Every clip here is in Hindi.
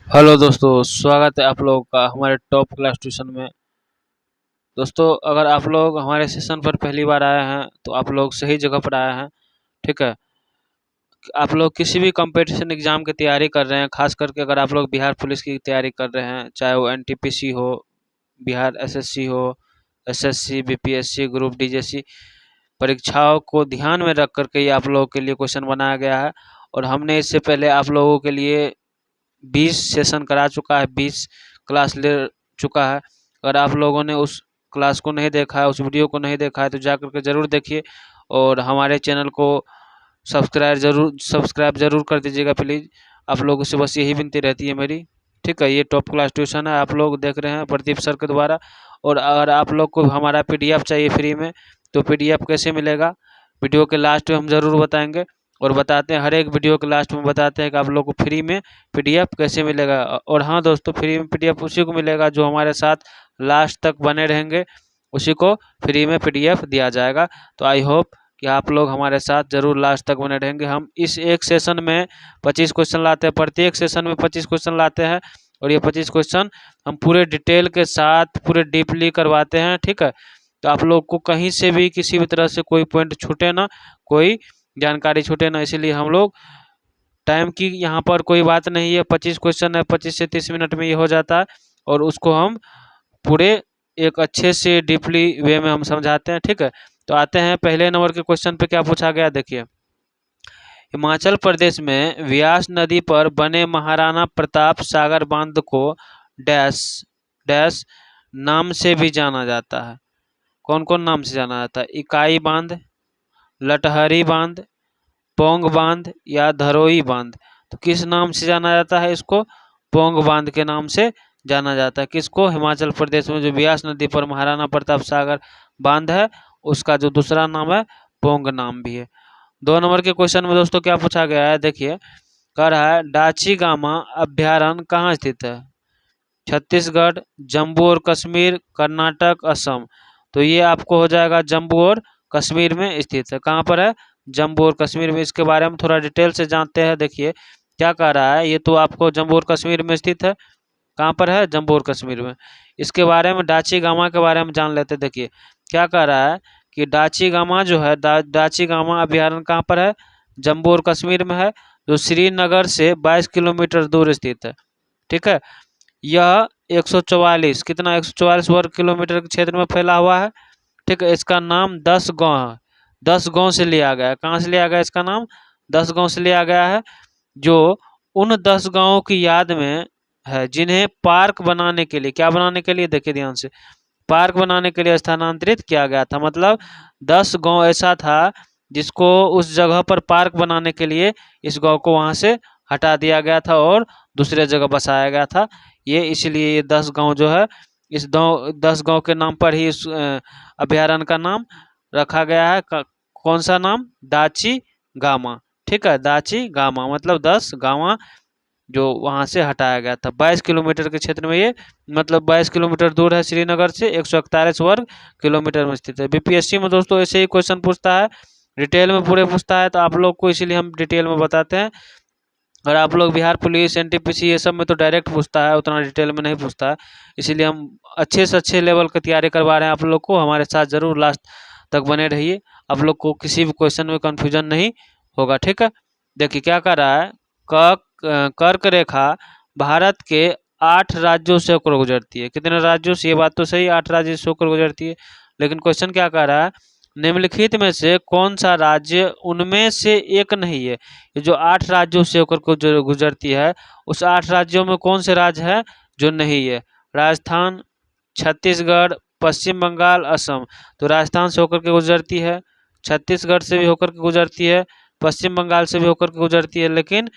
हेलो दोस्तों, स्वागत है आप लोगों का हमारे टॉप क्लास ट्यूशन में। दोस्तों, अगर आप लोग हमारे सेशन पर पहली बार आए हैं तो आप लोग सही जगह पर आए हैं। ठीक है। आप लोग किसी भी कंपटीशन एग्जाम की तैयारी कर रहे हैं, खास करके अगर आप लोग बिहार पुलिस की तैयारी कर रहे हैं, चाहे वो एनटीपीसी हो, बिहार एसएससी हो, एसएससी, बीपीएससी, ग्रुप डी जैसी परीक्षाओं को ध्यान में रख करके ये आप लोगों के लिए क्वेश्चन बनाया गया है। और हमने इससे पहले आप लोगों के लिए 20 सेशन करा चुका है, 20 क्लास ले चुका है। अगर आप लोगों ने उस क्लास को नहीं देखा है, उस वीडियो को नहीं देखा है, तो जा करके ज़रूर देखिए और हमारे चैनल को सब्सक्राइब ज़रूर कर दीजिएगा प्लीज़। आप लोगों से बस यही विनती रहती है मेरी। ठीक है, ये टॉप क्लास ट्यूशन है, आप लोग देख रहे हैं प्रदीप सर के द्वारा। और अगर आप लोग को हमारा पीडीएफ चाहिए फ्री में, तो पीडीएफ कैसे मिलेगा, वीडियो के लास्ट में हम ज़रूर बताएंगे। और बताते हैं, हर एक वीडियो के लास्ट में बताते हैं कि आप लोग को फ्री में पीडीएफ कैसे मिलेगा। और हाँ दोस्तों, फ्री में पीडीएफ उसी को मिलेगा जो हमारे साथ लास्ट तक बने रहेंगे, उसी को फ्री में पीडीएफ दिया जाएगा। तो आई होप कि आप लोग हमारे साथ ज़रूर लास्ट तक बने रहेंगे। हम इस एक सेशन में 25 क्वेश्चन लाते हैं, प्रत्येक सेशन में 25 क्वेश्चन लाते हैं। और ये 25 क्वेश्चन हम पूरे डिटेल के साथ पूरे डीपली करवाते हैं। ठीक है, तो आप लोग को कहीं से भी किसी भी तरह से कोई पॉइंट छूटे ना, कोई जानकारी छूटे ना, इसीलिए हम लोग टाइम की यहाँ पर कोई बात नहीं है। 25 क्वेश्चन है, 25 से 30 मिनट में ये हो जाता है। और उसको हम पूरे एक अच्छे से डीपली वे में हम समझाते हैं। ठीक है, तो आते हैं पहले नंबर के क्वेश्चन पे। क्या पूछा गया देखिए, हिमाचल प्रदेश में व्यास नदी पर बने महाराणा प्रताप सागर बांध को डैश डैश नाम से भी जाना जाता है। कौन कौन नाम से जाना जाता है? इकाई बांध, लटहरी बांध, पोंग बांध या धरोई बांध। तो किस नाम से जाना जाता है इसको? पोंग बांध के नाम से जाना जाता है। किसको? हिमाचल प्रदेश में जो व्यास नदी पर महाराणा प्रताप सागर बांध है, उसका जो दूसरा नाम है पोंग नाम भी है। 2 नंबर के क्वेश्चन में दोस्तों क्या पूछा गया है देखिए, कह रहा है डाची गामा अभ्यारण्य कहाँ स्थित है? छत्तीसगढ़, जम्मू और कश्मीर, कर्नाटक, असम। तो ये आपको हो जाएगा जम्मू और कश्मीर में स्थित है। कहाँ पर है? जम्मू और कश्मीर में। इसके बारे में थोड़ा डिटेल से जानते हैं। देखिए क्या कह रहा है, ये तो आपको जम्मू और कश्मीर में स्थित है। कहाँ पर है? जम्मू और कश्मीर में। इसके बारे में डाची गामा के बारे में जान लेते हैं। देखिए क्या कह रहा है कि डाची गामा जो है, डाची गामा अभ्यारण्य कहाँ पर है? जम्मू और कश्मीर में है, जो श्रीनगर से 22 किलोमीटर दूर स्थित है। ठीक है, यह 144 कितना 144 वर्ग किलोमीटर के क्षेत्र में फैला हुआ है। ठीक है, इसका नाम 10 गांव है, 10 गांव से लिया गया है। कहाँ से लिया गया इसका नाम? 10 गांव से लिया गया है, जो उन 10 गांवों की याद में है जिन्हें पार्क बनाने के लिए, क्या बनाने के लिए, देखिए ध्यान से, पार्क बनाने के लिए स्थानांतरित किया गया था। मतलब 10 गांव ऐसा था जिसको उस जगह पर पार्क बनाने के लिए इस गांव को वहां से हटा दिया गया था और दूसरे जगह बसाया गया था। ये इसलिए ये 10 गांव जो है, इस 10 गांव के नाम पर ही इस अभ्यारण्य का नाम रखा गया है। कौन सा नाम? डाची गामा। ठीक है, डाची गामा मतलब 10 गांव जो वहां से हटाया गया था। 22 किलोमीटर के क्षेत्र में ये, मतलब 22 किलोमीटर दूर है श्रीनगर से, 141 वर्ग किलोमीटर में स्थित है। बीपीएससी में दोस्तों ऐसे ही क्वेश्चन पूछता है, डिटेल में पूरे पूछता है, तो आप लोग को इसीलिए हम डिटेल में बताते हैं। और आप लोग बिहार पुलिस, एनटीपीसी ये सब में तो डायरेक्ट पूछता है, उतना डिटेल में नहीं पूछता है। इसीलिए हम अच्छे से अच्छे लेवल की तैयारी करवा रहे हैं आप लोग को। हमारे साथ जरूर लास्ट तक बने रहिए, आप लोग को किसी भी क्वेश्चन में कन्फ्यूजन नहीं होगा। ठीक है, देखिए क्या कर रहा है, कर्क रेखा भारत के 8 राज्यों से होकर गुजरती है। कितने राज्यों से? ये बात तो सही, 8 राज्यों से होकर गुजरती है। लेकिन क्वेश्चन क्या कह रहा है, निम्नलिखित में से कौन सा राज्य उनमें से एक नहीं है? ये जो 8 राज्यों से होकर गुजरती है, उस 8 राज्यों में कौन से राज्य है जो नहीं है? राजस्थान, छत्तीसगढ़, पश्चिम बंगाल, असम। तो राजस्थान से होकर के गुजरती है, छत्तीसगढ़ से भी होकर के गुजरती है, पश्चिम बंगाल से भी होकर के गुजरती है, लेकिन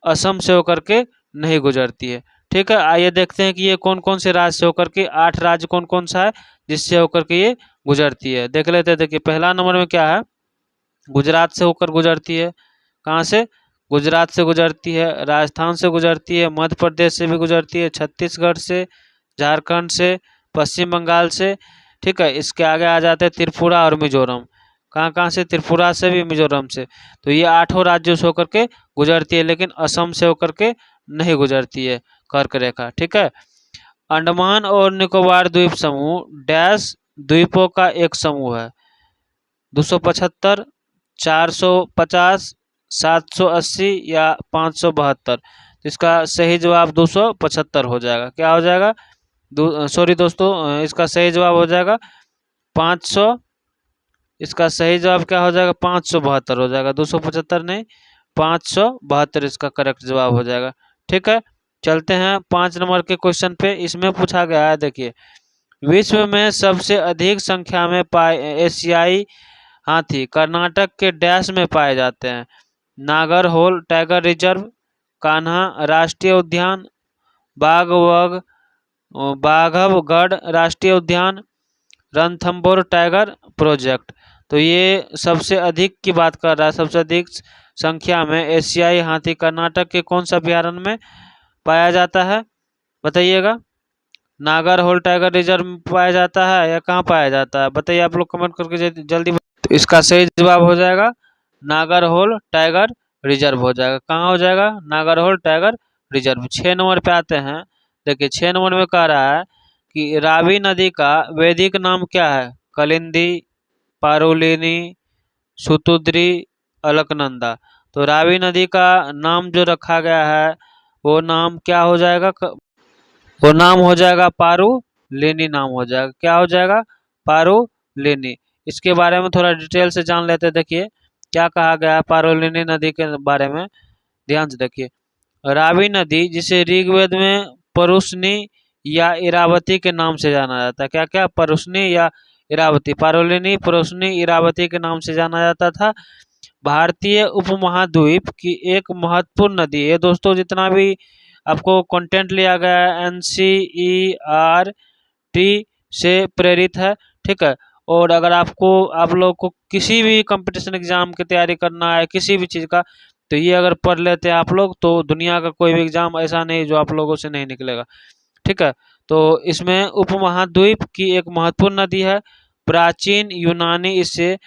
असम से होकर के नहीं गुजरती है। ठीक है, आइए देखते हैं कि ये कौन कौन से राज्य से होकर के, 8 राज्य कौन कौन सा है जिससे होकर के ये गुजरती है, देख लेते हैं। देखिए पहला नंबर में क्या है, गुजरात से होकर गुजरती है। कहाँ से? गुजरात से गुजरती है, राजस्थान से गुजरती है, मध्य प्रदेश से भी गुजरती है, छत्तीसगढ़ से, झारखंड से, पश्चिम बंगाल से। ठीक है, इसके आगे आ जाते हैं त्रिपुरा और मिजोरम। कहाँ कहाँ से? त्रिपुरा से भी, मिजोरम से। तो ये 8 राज्यों से होकर के गुजरती है, लेकिन असम से होकर के नहीं गुजरती है कर्क रेखा। ठीक है। अंडमान और निकोबार द्वीप समूह डैश द्वीपों का एक समूह है। 275, 450, 780 या 572। तो इसका सही जवाब 275 हो जाएगा। क्या हो जाएगा? सॉरी दोस्तों, इसका सही जवाब हो जाएगा 500। इसका सही जवाब क्या हो जाएगा? 572 हो जाएगा। 275 नहीं, 572 इसका करेक्ट जवाब हो जाएगा। ठीक है। चलते हैं 5 नंबर के क्वेश्चन पे। इसमें पूछा गया है, देखिए, विश्व में सबसे अधिक संख्या में एशियाई हाथी कर्नाटक के डैश में पाए जाते हैं। नागरहोल टाइगर रिजर्व, कान्हा राष्ट्रीय उद्यान, बाघवगढ़ राष्ट्रीय उद्यान, रणथंभौर टाइगर प्रोजेक्ट। तो ये सबसे अधिक की बात कर रहा है। सबसे अधिक संख्या में एशियाई हाथी कर्नाटक के कौन सा अभ्यारण्य में पाया जाता है? बताइएगा। नागरहोल टाइगर रिजर्व में पाया जाता है या कहाँ पाया जाता है? बताइए आप लोग कमेंट करके जल्दी। तो इसका सही जवाब हो जाएगा नागरहोल टाइगर रिजर्व हो जाएगा। कहाँ हो जाएगा? Nagarhole tiger reserve. 6 नंबर पे आते हैं। देखिए 6 नंबर में कह रहा है कि रावी नदी का वैदिक नाम क्या है? कलिंदी, पारुलिनी, सुतुद्री, अलकनंदा। तो रावी नदी का नाम जो रखा गया है वो नाम क्या हो जाएगा? वो नाम हो जाएगा पारुलिनी नाम हो जाएगा। क्या हो जाएगा? पारुलिनी। इसके बारे में थोड़ा डिटेल से जान लेते हैं। देखिए क्या कहा गया है पारुलिनी नदी के बारे में, ध्यान से देखिए। रावी नदी जिसे ऋग्वेद में परुष्णी या इरावती के नाम से जाना जाता है। क्या क्या? परुष्णी या इरावती। पारुलिनी, परुष्णी, इरावती के नाम से जाना जाता था। भारतीय उपमहाद्वीप की एक महत्वपूर्ण नदी है दोस्तों। जितना भी आपको कंटेंट लिया गया है NCERT से प्रेरित है। ठीक है। और अगर आप लोग को किसी भी कंपटीशन एग्जाम की तैयारी करना है, किसी भी चीज़ का, तो ये अगर पढ़ लेते हैं आप लोग तो दुनिया का कोई भी एग्जाम ऐसा नहीं जो आप लोगों से नहीं निकलेगा। ठीक है। तो इसमें उपमहाद्वीप की एक महत्वपूर्ण नदी है। प्राचीन यूनानी इसे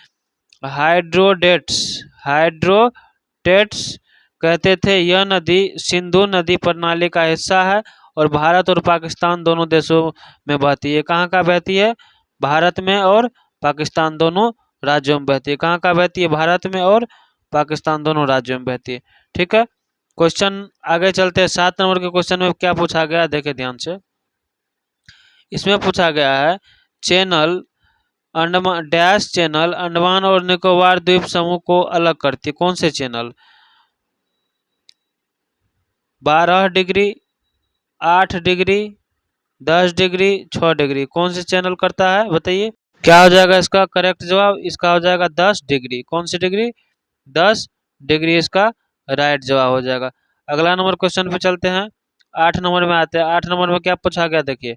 हाइड्रोटेट्स कहते थे। यह नदी सिंधु नदी प्रणाली का हिस्सा है और भारत और पाकिस्तान दोनों देशों में बहती है। कहाँ कहाँ बहती है? भारत में और पाकिस्तान दोनों राज्यों में बहती है। कहाँ कहाँ बहती है? भारत में और पाकिस्तान दोनों राज्यों में बहती है। ठीक है। क्वेश्चन आगे चलते हैं। 7 नंबर के क्वेश्चन में क्या पूछा गया देखे ध्यान से। इसमें पूछा गया है channel Andaman dash channel Andaman और निकोबार द्वीप समूह को अलग करती। कौन से channel? 12 degree, 8 degree, 10 degree, 6 degree. कौन से चैनल करता है? बताइए। क्या हो जाएगा इसका करेक्ट जवाब? इसका हो जाएगा 10 डिग्री। कौन सी डिग्री? 10 डिग्री इसका राइट जवाब हो जाएगा। अगला नंबर क्वेश्चन पे चलते हैं। 8 नंबर में आते हैं। 8 नंबर में क्या पूछा गया देखिए।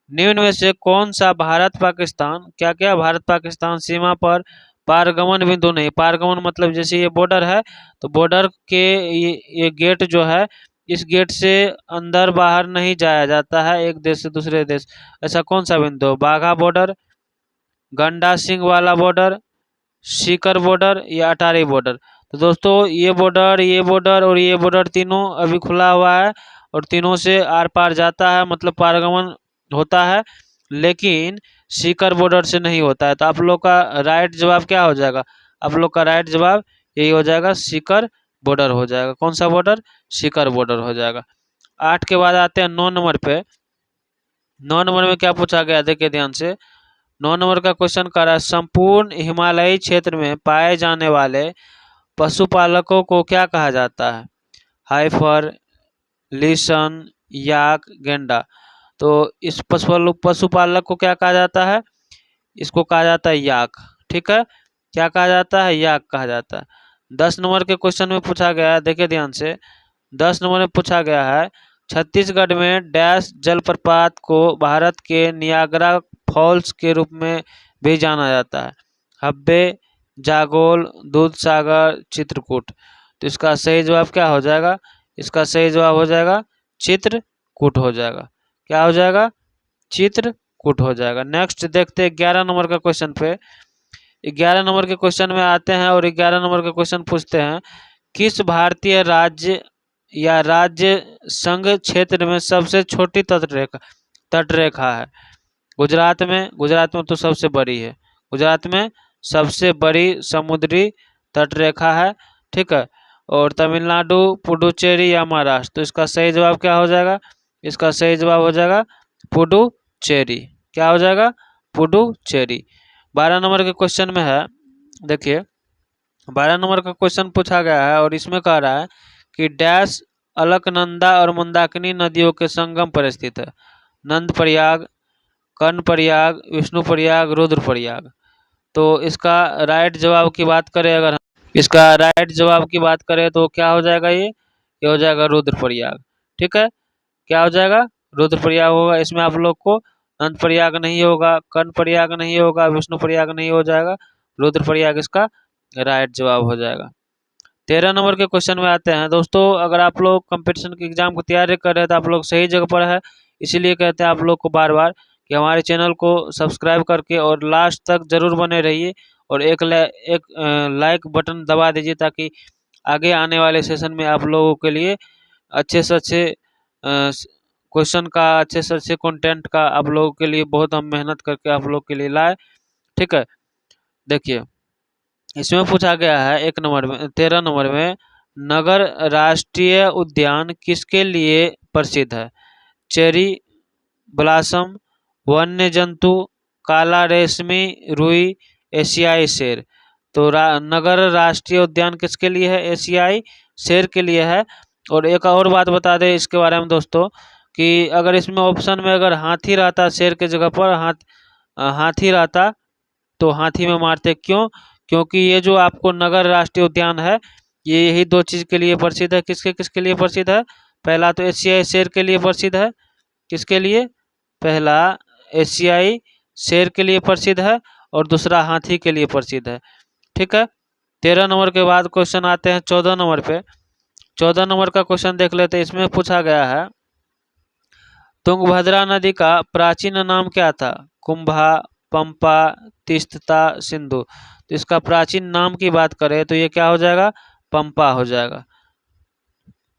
निम्न में से कौन सा भारत पाकिस्तान क्या क्या भारत पाकिस्तान सीमा पर पारगमन बिंदु नहीं? पारगमन मतलब जैसे ये बॉर्डर है तो बॉर्डर के ये गेट जो है, इस गेट से अंदर बाहर नहीं जाया जाता है एक देश से दूसरे देश। ऐसा कौन सा बिंदु? बाघा बॉर्डर, गंडा सिंह वाला बॉर्डर, सीकर बॉर्डर या अटारी बॉर्डर। तो दोस्तों ये बॉर्डर और ये बॉर्डर तीनों अभी खुला हुआ है और तीनों से आर पार जाता है, मतलब पारगमन होता है। लेकिन सीकर बॉर्डर से नहीं होता है। तो आप लोग का राइट जवाब क्या हो जाएगा? आप लोग का राइट जवाब यही हो जाएगा, सीकर बॉर्डर हो जाएगा। कौन सा बॉर्डर? सीकर बॉर्डर हो जाएगा। 8 के बाद आते हैं 9 नंबर पे। 9 नंबर में क्या पूछा गया देखिए ध्यान से। 9 नंबर का क्वेश्चन कर रहा है संपूर्ण हिमालयी क्षेत्र में पाए जाने वाले पशुपालकों को क्या कहा जाता है? हाइफर, लिसन, याक, गेंडा। तो इस पशुपालक को क्या कहा जाता है? इसको कहा जाता है याक। ठीक है। क्या कहा जाता है? याक कहा जाता है। 10 नंबर के क्वेश्चन में पूछा गया है, देखिए ध्यान से। 10 नंबर में पूछा गया है छत्तीसगढ़ में डैश जलप्रपात को भारत के नियाग्रा फॉल्स के रूप में भी जाना जाता है। हब्बे, जागोल, दूधसागर, चित्रकूट। तो इसका सही जवाब क्या हो जाएगा? इसका सही जवाब हो जाएगा चित्रकूट हो जाएगा। क्या हो जाएगा? चित्रकूट हो जाएगा। नेक्स्ट देखते हैं 11 नंबर का क्वेश्चन पे। 11 नंबर के क्वेश्चन में आते हैं और 11 नंबर का क्वेश्चन पूछते हैं किस भारतीय राज्य या राज्य संघ क्षेत्र में सबसे छोटी तटरेखा है? गुजरात में तो सबसे बड़ी है। गुजरात में सबसे बड़ी समुद्री तटरेखा है, ठीक है। और तमिलनाडु, पुडुचेरी या महाराष्ट्र? तो इसका सही जवाब क्या हो जाएगा? इसका सही जवाब हो जाएगा पुडुचेरी। क्या हो जाएगा? पुडुचेरी। 12 नंबर के क्वेश्चन में है, देखिए 12 नंबर का क्वेश्चन पूछा गया है और इसमें कह रहा है कि डैश अलकनंदा और मंदाकिनी नदियों के संगम पर स्थित है। नंदप्रयाग, कर्णप्रयाग, विष्णुप्रयाग, रुद्रप्रयाग। तो इसका राइट जवाब की बात करें, अगर हम इसका राइट जवाब की बात करें तो क्या हो जाएगा? ये हो जाएगा रुद्रप्रयाग, ठीक है। क्या हो जाएगा? रुद्रप्रयाग होगा। इसमें आप लोग को नंदप्रयाग नहीं होगा, कर्णप्रयाग नहीं होगा, विष्णुप्रयाग नहीं हो जाएगा, रुद्रप्रयाग इसका राइट जवाब हो जाएगा। 13 नंबर के क्वेश्चन में आते हैं दोस्तों। अगर आप लोग कंपटीशन के एग्जाम की तैयारी कर रहे हैं तो आप लोग सही जगह पर है। इसीलिए कहते हैं आप लोग को बार बार कि हमारे चैनल को सब्सक्राइब करके और लास्ट तक जरूर बने रहिए और एक लाइक बटन दबा दीजिए, ताकि आगे आने वाले सेशन में आप लोगों के लिए अच्छे से अच्छे क्वेश्चन का, अच्छे से अच्छे कंटेंट का आप लोगों के लिए बहुत हम मेहनत करके आप लोग के लिए लाए, ठीक है। देखिए इसमें पूछा गया है 1 नंबर में, 13 नंबर में, नगर राष्ट्रीय उद्यान किसके लिए प्रसिद्ध है? चेरी ब्लॉसम, वन्य जंतु, काला रेशमी रुई, एशियाई शेर। तो नगर राष्ट्रीय उद्यान किसके लिए है? एशियाई शेर के लिए है। और एक और बात बता दें इसके बारे में दोस्तों, कि अगर इसमें ऑप्शन में अगर हाथी रहता शेर के जगह पर, हाथी रहता तो हाथी में मारते। क्यों? क्योंकि ये जो आपको नगर राष्ट्रीय उद्यान है, ये यही दो चीज के लिए प्रसिद्ध है। किसके किसके लिए प्रसिद्ध है? पहला तो एशियाई शेर के लिए प्रसिद्ध है। किसके लिए? पहला एशियाई शेर के लिए प्रसिद्ध है और दूसरा हाथी के लिए प्रसिद्ध है, ठीक है। 13 नंबर के बाद क्वेश्चन आते हैं 14 नंबर पे। 14 नंबर का क्वेश्चन देख लेते हैं। इसमें पूछा गया है, तुंगभद्रा नदी का प्राचीन नाम क्या था? कुंभा, पंपा, तीस्ता, सिंधु। तो इसका प्राचीन नाम की बात करें तो ये क्या हो जाएगा? पंपा हो जाएगा,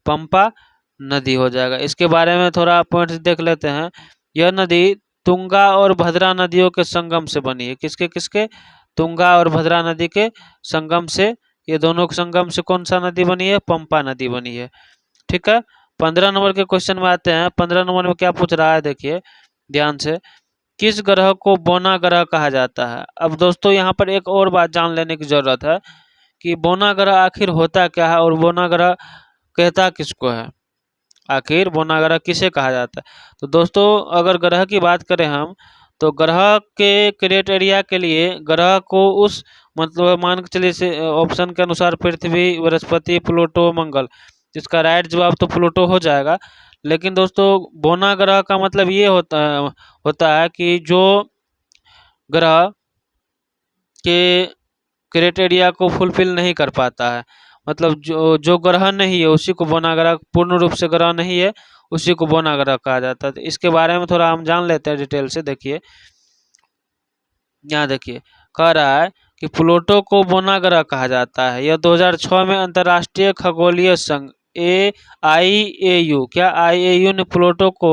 पंपा नदी हो जाएगा। इसके बारे में थोड़ा पॉइंट्स देख लेते हैं। यह नदी तुंगा और भद्रा नदियों के संगम से बनी है। किसके किसके? तुंगा और भद्रा नदी के संगम से। ये दोनों के संगम से कौन सा नदी बनी है? पंपा नदी बनी है, ठीक है। 15 नंबर के क्वेश्चन में आते हैं। 15 नंबर में क्या पूछ रहा है, देखिए ध्यान से। किस ग्रह को बोना ग्रह कहा जाता है? अब दोस्तों यहाँ पर एक और बात जान लेने की जरूरत है कि बोना ग्रह आखिर होता क्या है और बोना ग्रह कहता किसको है? आखिर बोना ग्रह किसे कहा जाता है? तो दोस्तों अगर ग्रह की बात करें हम, तो ग्रह के क्राइटेरिया के लिए ग्रह को उस, मतलब मान के चलिए से ऑप्शन के अनुसार पृथ्वी, बृहस्पति, प्लूटो, मंगल। जिसका राइट जवाब तो प्लूटो हो जाएगा। लेकिन दोस्तों बोना ग्रह का मतलब ये होता है कि जो ग्रह के क्राइटेरिया को फुलफिल नहीं कर पाता है, मतलब जो ग्रह नहीं है उसी को बोना ग्रह, पूर्ण रूप से ग्रह नहीं है उसी को बोना ग्रह कहा जाता है। तो इसके बारे में थोड़ा हम जान लेते हैं डिटेल से। देखिए यहाँ देखिए कह रहा है कि प्लूटो को बोना ग्रह कहा जाता है। यह 2006 में अंतर्राष्ट्रीय खगोलीय संघ IAU, क्या IAU ने प्लूटो को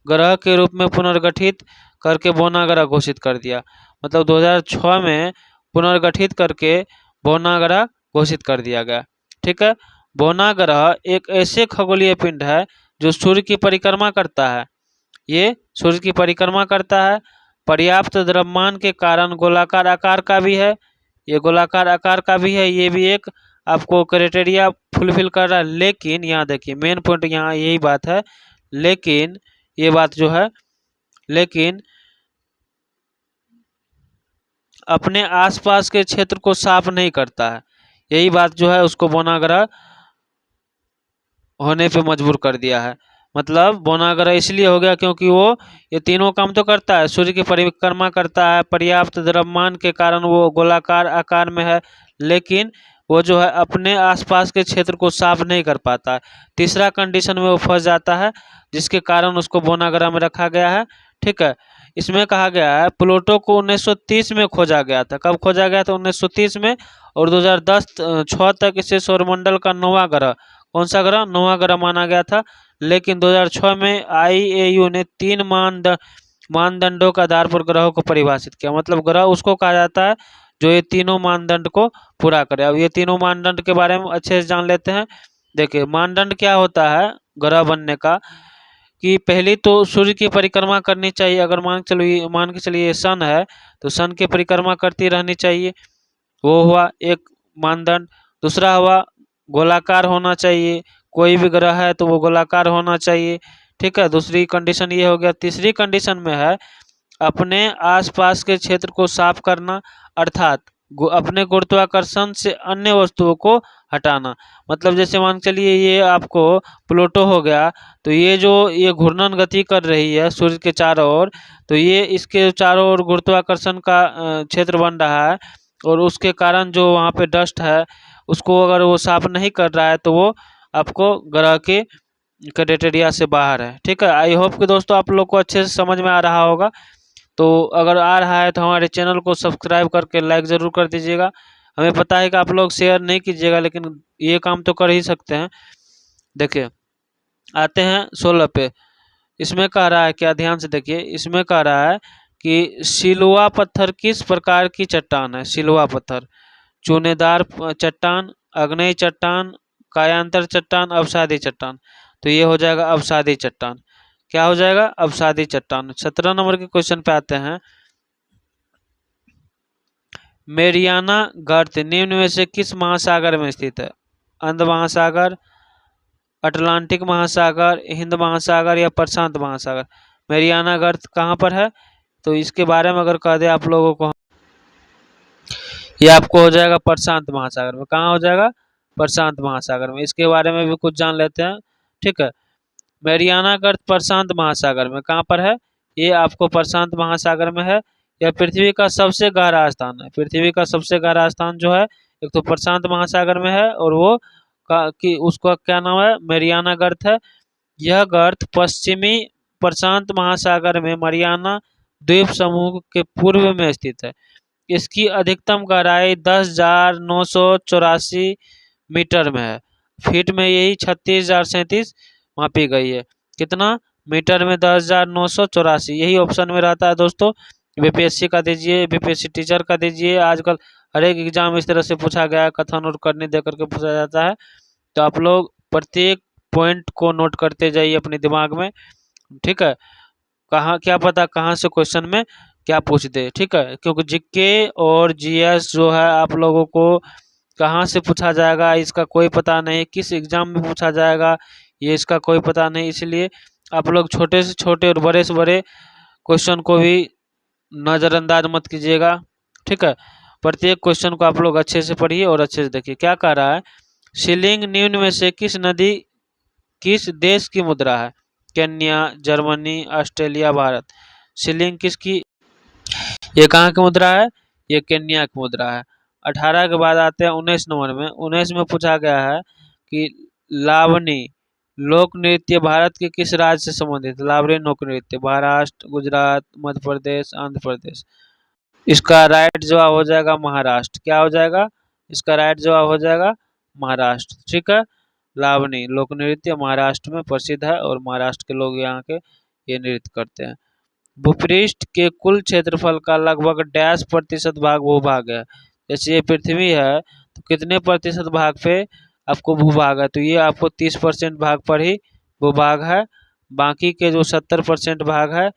ग्रह के रूप में पुनर्गठित करके बोना ग्रह घोषित कर दिया। मतलब 2006 में पुनर्गठित करके बोना ग्रह घोषित कर दिया गया, ठीक है। बोना ग्रह एक ऐसे खगोलीय पिंड है जो सूर्य की परिक्रमा करता है। ये सूर्य की परिक्रमा करता है, पर्याप्त द्रव्यमान के कारण गोलाकार आकार का भी है। ये गोलाकार आकार का भी है, ये भी एक आपको क्राइटेरिया फुलफिल कर रहा है। लेकिन यहाँ देखिए मेन पॉइंट यहाँ यही बात है, लेकिन ये बात जो है, लेकिन अपने आसपास के क्षेत्र को साफ नहीं करता है। यही बात जो है उसको बोना ग्रह होने पे मजबूर कर दिया है। मतलब बोना ग्रह इसलिए हो गया क्योंकि वो ये तीनों काम तो करता है, सूर्य की परिक्रमा करता है, पर्याप्त द्रव्यमान के कारण वो गोलाकार आकार में है, लेकिन वो जो है अपने आसपास के क्षेत्र को साफ नहीं कर पाता है। तीसरा कंडीशन में वो फंस जाता है, जिसके कारण उसको बोना ग्रह में रखा गया है, ठीक है। इसमें कहा गया है प्लूटो को 1930 में खोजा गया था। कब खोजा गया था? 1930 में। और 2006 तक इसे सौरमंडल का 9वां ग्रह कौन सा ग्रह? 9वां ग्रह माना गया था। लेकिन 2006 में IAU ने 3 मानदंडों के आधार पर ग्रहों को परिभाषित किया। मतलब ग्रह उसको कहा जाता है जो ये तीनों मानदंड को पूरा करे। अब ये तीनों मानदंड के बारे में अच्छे से जान लेते हैं। देखिए मानदंड क्या होता है ग्रह बनने का, कि पहली तो सूर्य की परिक्रमा करनी चाहिए। अगर मान के चलिए सन है तो सन की परिक्रमा करती रहनी चाहिए, वो हुआ एक मानदंड। दूसरा हुआ गोलाकार होना चाहिए, कोई भी ग्रह है तो वो गोलाकार होना चाहिए। ठीक है, दूसरी कंडीशन ये हो गया। तीसरी कंडीशन में है अपने आसपास के क्षेत्र को साफ करना, अर्थात अपने गुरुत्वाकर्षण से अन्य वस्तुओं को हटाना। मतलब जैसे मान चलिए ये आपको प्लूटो हो गया, तो ये जो ये घूर्णन गति कर रही है सूर्य के चारों ओर, तो ये इसके चारों ओर गुरुत्वाकर्षण का क्षेत्र बन रहा है, और उसके कारण जो वहाँ पे डस्ट है उसको अगर वो साफ नहीं कर रहा है तो वो आपको ग्रह के क्राइटेरिया से बाहर है। ठीक है, आई होप कि दोस्तों आप लोग को अच्छे से समझ में आ रहा होगा। तो अगर आ रहा है तो हमारे चैनल को सब्सक्राइब करके लाइक ज़रूर कर दीजिएगा। हमें पता है कि आप लोग शेयर नहीं कीजिएगा, लेकिन ये काम तो कर ही सकते हैं। देखिए आते हैं 16 पे। इसमें कह रहा है क्या, ध्यान से देखिए। इसमें कह रहा है कि सिलवा पत्थर किस प्रकार की चट्टान है? सिलवा पत्थर चूनेदार चट्टान, आग्नेय चट्टान, कायांतर चट्टान, अवसादी चट्टान। तो ये हो जाएगा अवसादी चट्टान। क्या हो जाएगा? अवसादी चट्टान। 17 नंबर के क्वेश्चन पे आते हैं। मेरियाना गर्त निम्न में से किस महासागर में स्थित है? अंध महासागर, अटलांटिक महासागर, हिंद महासागर या प्रशांत महासागर? मेरियाना गर्त कहाँ पर है? तो इसके बारे में अगर कह दे आप लोगों को, ये आपको हो जाएगा प्रशांत महासागर में। कहाँ हो जाएगा? प्रशांत महासागर में। इसके बारे में भी कुछ जान लेते हैं। ठीक है, मेरियाना गर्त प्रशांत महासागर में कहाँ पर है? ये आपको प्रशांत महासागर में है। यह पृथ्वी का सबसे गहरा स्थान है। पृथ्वी का सबसे गहरा स्थान जो है एक तो प्रशांत महासागर में है, और वो कि उसका क्या नाम है? मेरियाना गर्त है। यह गर्त पश्चिमी प्रशांत महासागर में मरियाना द्वीप समूह के पूर्व में स्थित है। इसकी अधिकतम गहराई 10,984 मीटर में है। फीट में यही 36,037 मापी गई है। कितना? मीटर में 10,984। यही ऑप्शन में रहता है दोस्तों। बीपीएससी का दीजिए, बीपीएससी टीचर का दीजिए। आजकल हर एक एग्जाम इस तरह से पूछा गया है, कथन और करने दे करके पूछा जाता है। तो आप लोग प्रत्येक पॉइंट को नोट करते जाइए अपने दिमाग में। ठीक है, कहाँ क्या पता कहाँ से क्वेश्चन में क्या पूछ दे। ठीक है, क्योंकि जीके और जीएस जो है आप लोगों को कहाँ से पूछा जाएगा इसका कोई पता नहीं, किस एग्जाम में पूछा जाएगा ये इसका कोई पता नहीं। इसलिए आप लोग छोटे से छोटे और बड़े से बड़े क्वेश्चन को भी नज़रअंदाज मत कीजिएगा। ठीक है, प्रत्येक क्वेश्चन को आप लोग अच्छे से पढ़िए और अच्छे से देखिए। क्या कह रहा है? शिलिंग निम्न में से किस देश की मुद्रा है? Kenya, Germany, Australia, Bharat. Shilling किसकी? ये कहाँ की मुद्रा है? ये केन्या की मुद्रा है। 18 के बाद आते हैं 19 नंबर में। 19 में पूछा गया है कि लावनी लोक नृत्य भारत के किस राज्य से संबंधित? लावनी लोक नृत्य महाराष्ट्र, गुजरात, मध्य प्रदेश, आंध्र प्रदेश। इसका राइट जवाब हो जाएगा महाराष्ट्र। क्या हो जाएगा? इसका राइट जवाब हो जाएगा महाराष्ट्र। ठीक है, लावनी लोक नृत्य महाराष्ट्र में प्रसिद्ध है, और महाराष्ट्र के लोग यहाँ के ये नृत्य करते हैं। भूपृष्ठ के कुल क्षेत्रफल का लगभग डैश प्रतिशत भाग भूभाग है। जैसे ये पृथ्वी है तो कितने प्रतिशत भाग पे आपको भूभाग है? तो ये आपको 30% भाग पर ही भूभाग है। बाकी के जो 70% भाग है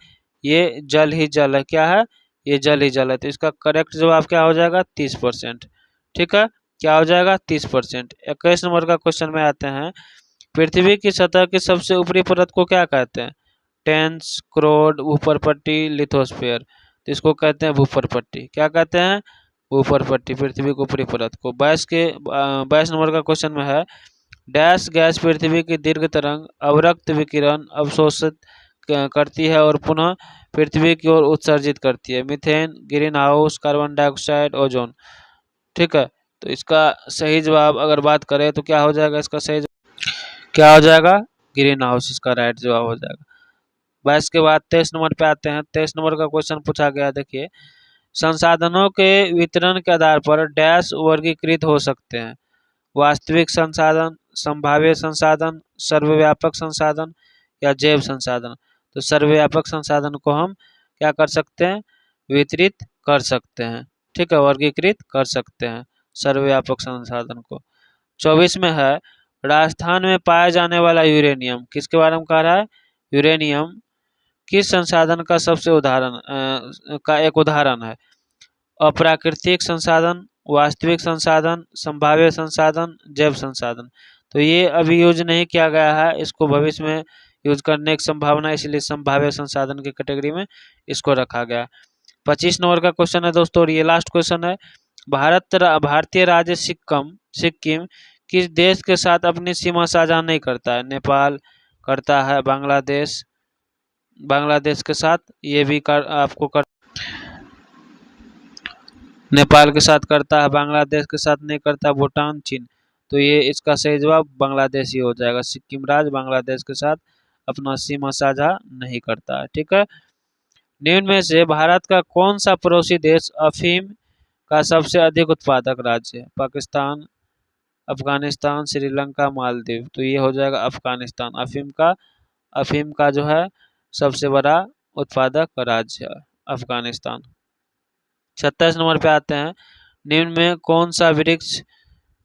ये जल ही जल है। क्या है? ये जल ही जल है। तो इसका करेक्ट जवाब क्या हो जाएगा? 30%। ठीक है, क्या हो जाएगा? 30%। 21 नंबर का क्वेश्चन में आते हैं। पृथ्वी की सतह की सबसे ऊपरी परत को क्या कहते हैं? टेंस, क्रोड, ऊपर पट्टी, लिथोस्फीयर। तो इसको कहते हैं भूपर पट्टी। क्या कहते हैं? ऊपर पट्टी, पृथ्वी को ऊपरी परत को। 22 नंबर का क्वेश्चन में है। डैश गैस पृथ्वी की दीर्घ तरंग अवरक्त विकिरण अवशोषित करती है और पुनः पृथ्वी की ओर उत्सर्जित करती है? Methane, green house, carbon dioxide, ozone. ठीक है, तो इसका सही जवाब अगर बात करें तो क्या हो जाएगा? इसका सही क्या हो जाएगा? ग्रीन हाउस इसका राइट जवाब हो जाएगा। 22 के बाद 23 नंबर पे आते हैं। 23 नंबर का क्वेश्चन पूछा गया, देखिए। संसाधनों के वितरण के आधार पर डैश वर्गीकृत हो सकते हैं? वास्तविक संसाधन, संभाव्य संसाधन, सर्वव्यापक संसाधन या जैव संसाधन। तो सर्वव्यापक संसाधन को हम क्या कर सकते हैं, वितरित कर सकते हैं, ठीक है, वर्गीकृत कर सकते हैं सर्वव्यापक संसाधन को। 24 में है राजस्थान में पाया जाने वाला यूरेनियम, किसके बारे में कह रहा है, यूरेनियम किस संसाधन का सबसे एक उदाहरण है। अप्राकृतिक संसाधन, वास्तविक संसाधन, संभाव्य संसाधन, जैव संसाधन। तो ये अभी यूज नहीं किया गया है, इसको भविष्य में यूज करने की संभावना, इसलिए संभाव्य संसाधन की कैटेगरी में इसको रखा गया। 25 नंबर का क्वेश्चन है दोस्तों, और ये लास्ट क्वेश्चन है। भारतीय राज्य सिक्किम किस देश के साथ अपनी सीमा साझा नहीं करता है। नेपाल करता है, बांग्लादेश के साथ ये भी नेपाल के साथ करता है, बांग्लादेश के साथ नहीं करता, भूटान, चीन। तो ये इसका सही जवाब बांग्लादेश ही हो जाएगा। सिक्किम राज्य बांग्लादेश के साथ अपना सीमा साझा नहीं करता है, ठीक है। निम्न में से भारत का कौन सा पड़ोसी देश अफीम का सबसे अधिक उत्पादक राज्य है। पाकिस्तान, अफगानिस्तान, श्रीलंका, मालदीव। तो ये हो जाएगा अफगानिस्तान। अफीम का जो है सबसे बड़ा उत्पादक राज्य है अफगानिस्तान। 27 नंबर पे आते हैं। निम्न में कौन सा वृक्ष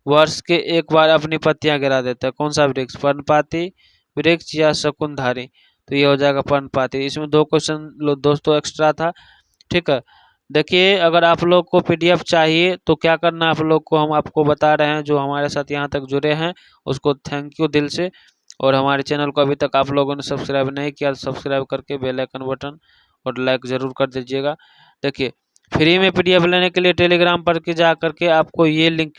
वर्ष के एक बार अपनी पत्तियां गिरा देता है। कौन सा वृक्ष, पर्णपाती वृक्ष या शकुनधारी। तो ये हो जाएगा पर्णपाती। इसमें 2 क्वेश्चन दोस्तों एक्स्ट्रा था, ठीक है। देखिए, अगर आप लोग को पीडीएफ चाहिए तो क्या करना, आप लोग को हम आपको बता रहे हैं, जो हमारे साथ यहाँ तक जुड़े हैं उसको थैंक यू दिल से। और हमारे चैनल को अभी तक आप लोगों ने सब्सक्राइब नहीं किया तो सब्सक्राइब करके बेल आइकन बटन और लाइक ज़रूर कर दीजिएगा। देखिए, फ्री में पीडीएफ लेने के लिए टेलीग्राम पर के जा करके आपको ये लिंक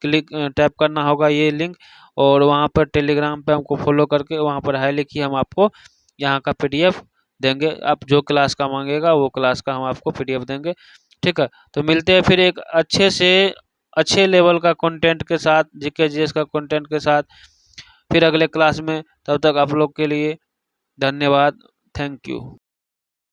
टैप करना होगा, ये लिंक, और वहाँ पर टेलीग्राम पे हमको फॉलो करके वहाँ पर हाई लिखिए, हम आपको यहाँ का पीडीएफ देंगे। आप जो क्लास का मांगेगा वो क्लास का हम आपको पीडीएफ देंगे, ठीक है। तो मिलते हैं फिर एक अच्छे लेवल का कंटेंट के साथ, जीके जीएस का कंटेंट के साथ फिर अगले क्लास में। तब तक आप लोग के लिए धन्यवाद, थैंक यू।